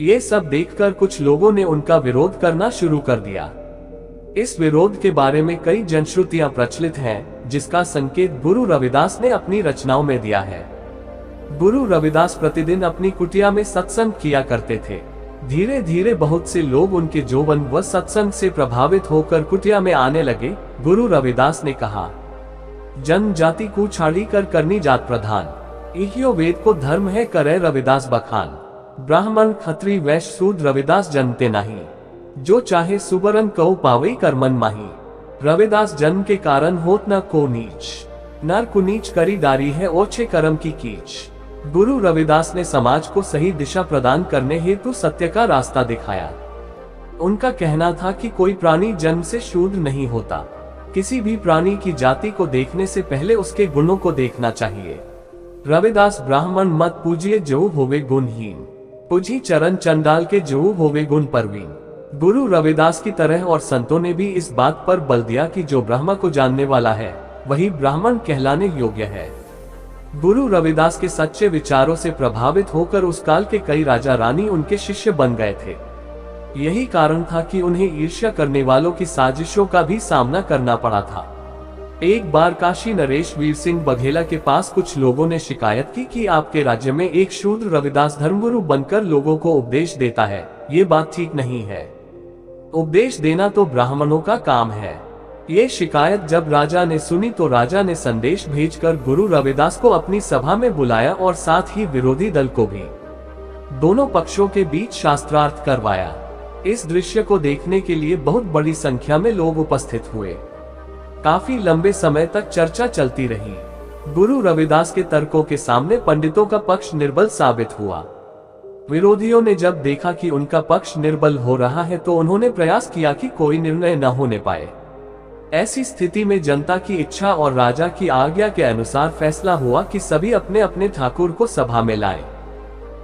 ये सब देखकर कुछ लोगों ने उनका विरोध करना शुरू कर दिया। इस विरोध के बारे में कई जनश्रुतियां प्रचलित हैं, जिसका संकेत गुरु रविदास ने अपनी रचनाओं में दिया है। गुरु रविदास प्रतिदिन अपनी कुटिया में सत्संग किया करते थे। धीरे धीरे बहुत से लोग उनके जोवन व सत्संग से प्रभावित होकर कुटिया में आने लगे। गुरु रविदास ने कहा, जनजाति को छाड़ी कर करनी जात प्रधान, इहियो वेद को धर्म है करे रविदास बखान। ब्राह्मण क्षत्रिय वैश्य शूद्र रविदास जनते नहीं, जो चाहे सुबरन कौ पावई कर मन माही। रविदास जन्म के कारण होत न को नीच, नर कुनीच करी डारी है ओछे कर्म की कीच। गुरु रविदास ने समाज को सही दिशा प्रदान करने हेतु सत्य का रास्ता दिखाया। उनका कहना था कि कोई प्राणी जन्म से शूद्र नहीं होता। किसी भी प्राणी की जाति को देखने से पहले उसके गुणों को देखना चाहिए। रविदास ब्राह्मण मत पूजिए जो होवे गुणहीन, पूजी चरण चंडाल के जो होवे गुण परवीन। गुरु रविदास की तरह और संतों ने भी इस बात पर बल दिया कि जो ब्रह्म को जानने वाला है वही ब्राह्मण कहलाने योग्य है। गुरु रविदास के सच्चे विचारों से प्रभावित होकर उस काल के कई राजा रानी उनके शिष्य बन गए थे। यही कारण था कि उन्हें ईर्ष्या करने वालों की साजिशों का भी सामना करना पड़ा था। एक बार काशी नरेश वीर सिंह बघेला के पास कुछ लोगों ने शिकायत की कि आपके राज्य में एक शूद्र रविदास धर्मगुरु बनकर लोगों को उपदेश देता है, ये बात ठीक नहीं है। उपदेश देना तो ब्राह्मणों का काम है। ये शिकायत जब राजा ने सुनी तो राजा ने संदेश भेजकर गुरु रविदास को अपनी सभा में बुलाया और साथ ही विरोधी दल को भी। दोनों पक्षों के बीच शास्त्रार्थ करवाया। इस दृश्य को देखने के लिए बहुत बड़ी संख्या में लोग उपस्थित हुए। काफी लंबे समय तक चर्चा चलती रही। गुरु रविदास के तर्कों के सामने पंडितों का पक्ष निर्बल साबित हुआ। विरोधियों ने जब देखा कि उनका पक्ष निर्बल हो रहा है तो उन्होंने प्रयास किया कि कोई निर्णय न होने पाए। ऐसी स्थिति में जनता की इच्छा और राजा की आज्ञा के अनुसार फैसला हुआ कि सभी अपने अपने ठाकुर को सभा में लाएं।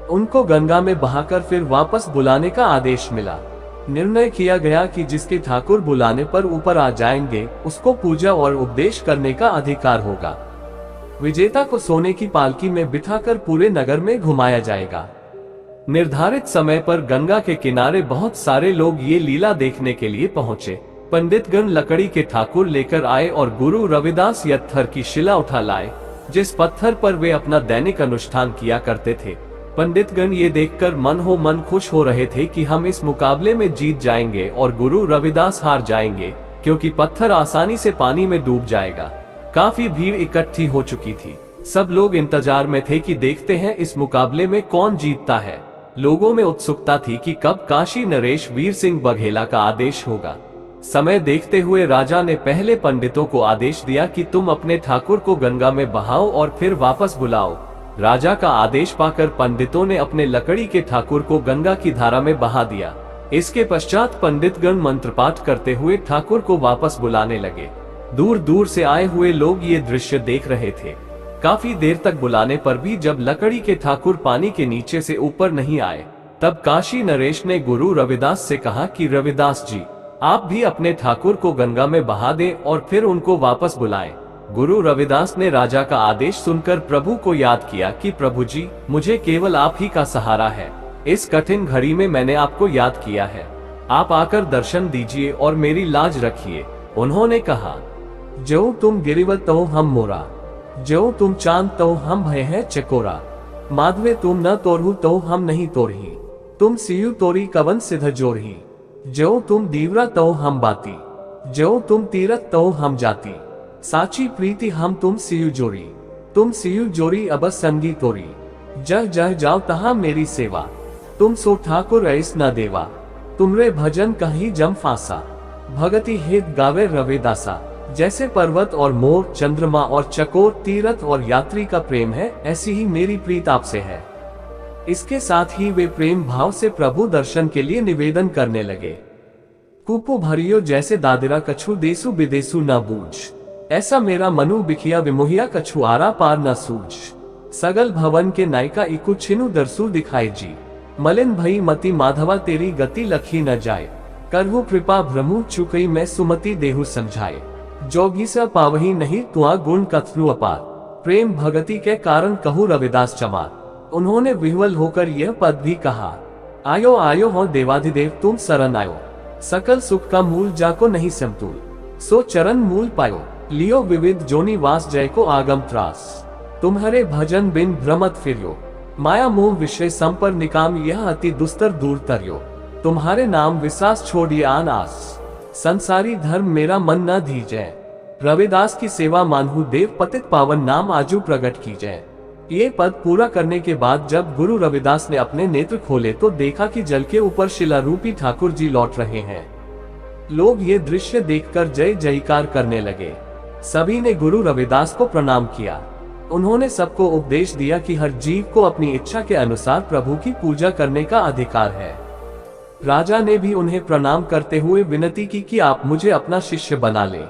उनको गंगा में बहाकर फिर वापस बुलाने का आदेश मिला। निर्णय किया गया कि जिसके ठाकुर बुलाने पर ऊपर आ जाएंगे उसको पूजा और उपदेश करने का अधिकार होगा। विजेता को सोने की पालकी में बिठाकर पूरे नगर में घुमाया जाएगा। निर्धारित समय पर गंगा के किनारे बहुत सारे लोग ये लीला देखने के लिए पहुंचे। पंडितगण लकड़ी के ठाकुर लेकर आए और गुरु रविदास पत्थर की शिला उठा लाए, जिस पत्थर पर वे अपना दैनिक अनुष्ठान किया करते थे। पंडितगण ये देखकर मन हो मन खुश हो रहे थे कि हम इस मुकाबले में जीत जाएंगे और गुरु रविदास हार जाएंगे, क्योंकि पत्थर आसानी से पानी में डूब जाएगा। काफी भीड़ इकट्ठी हो चुकी थी। सब लोग इंतजार में थे कि देखते हैं इस मुकाबले में कौन जीतता है। लोगों में उत्सुकता थी कि कब काशी नरेश वीर सिंह बघेला का आदेश होगा। समय देखते हुए राजा ने पहले पंडितों को आदेश दिया कि तुम अपने ठाकुर को गंगा में बहाओ और फिर वापस बुलाओ। राजा का आदेश पाकर पंडितों ने अपने लकड़ी के ठाकुर को गंगा की धारा में बहा दिया। इसके पश्चात पंडितगण मंत्रपाठ करते हुए ठाकुर को वापस बुलाने लगे। दूर दूर से आए हुए लोग ये दृश्य देख रहे थे। काफी देर तक बुलाने पर भी जब लकड़ी के ठाकुर पानी के नीचे से ऊपर नहीं आए, तब काशी नरेश ने गुरु रविदास से कहा कि रविदास जी, आप भी अपने ठाकुर को गंगा में बहा दें और फिर उनको वापस बुलाएं। गुरु रविदास ने राजा का आदेश सुनकर प्रभु को याद किया कि प्रभु जी, मुझे केवल आप ही का सहारा है। इस कठिन घड़ी में मैंने आपको याद किया है। आप आकर दर्शन दीजिए और मेरी लाज रखिए। उन्होंने कहा, जो तुम गिरिवत तो हम मोरा, जो तुम चांद तो हम भय है चकोरा। माधवे तुम न तोरहु तो हम नहीं तोरही, तुम सियु तोरी कवन सिद्ध जोरही। जो तुम दीवरा तो हम बाती, जो तुम तीरथ तो हम जाती। साची प्रीति हम तुम सियु जोरी, तुम सियु जोरी अब संगी तोरी। जह जह जाओ तहाँ मेरी सेवा, तुम सो ठाकुर ऐस न देवा। तुमरे भजन कहीं जम फांसा, भगति हेत गावे रविदासा। जैसे पर्वत और मोर, चंद्रमा और चकोर, तीरथ और यात्री का प्रेम है, ऐसी ही मेरी प्रीत आपसे है। इसके साथ ही वे प्रेम भाव से प्रभु दर्शन के लिए निवेदन करने लगे। कुपो भरियो जैसे दादिरा कछु देसु विदेसु न बूझ, ऐसा मेरा मनु बिखिया विमोहिया कछु आरा पार न सूझ। सगल भवन के नायिका इकु छिनु दरसु दिखाए जी, मलिन भई मति माधवा तेरी गति लखी न जाए। करहु कृपा भ्रमु चुकई मैं सुमति देहु समझाए। जोगी सा पावही नहीं तुआ गुण कथनु अपार, प्रेम भगति के कारण कहूँ रविदास चमार। उन्होंने विह्वल होकर यह पद भी कहा, आयो आयो हो देवाधिदेव तुम शरण आयो, सकल सुख का मूल जाको नहीं समतूल, सो चरण मूल पायो, लियो विविध जोनी वास जय को आगम त्रास, तुम्हारे भजन बिन भ्रमत फिरियो, माया मोह विषय संपर निकाम यह अति दुस्तर दूर तरियो, तुम्हारे नाम विश्वास छोड़िए आन आस, संसारी धर्म मेरा मन न धीजय, रविदास की सेवा मानहु देव पतित पावन नाम आजू प्रकट कीजय। ये पद पूरा करने के बाद जब गुरु रविदास ने अपने नेत्र खोले तो देखा कि जल के ऊपर शिलारूपी ठाकुर जी लौट रहे हैं। लोग ये दृश्य देखकर जय जयकार करने लगे। सभी ने गुरु रविदास को प्रणाम किया। उन्होंने सबको उपदेश दिया कि हर जीव को अपनी इच्छा के अनुसार प्रभु की पूजा करने का अधिकार है। राजा ने भी उन्हें प्रणाम करते हुए विनती की कि आप मुझे अपना शिष्य बना लें।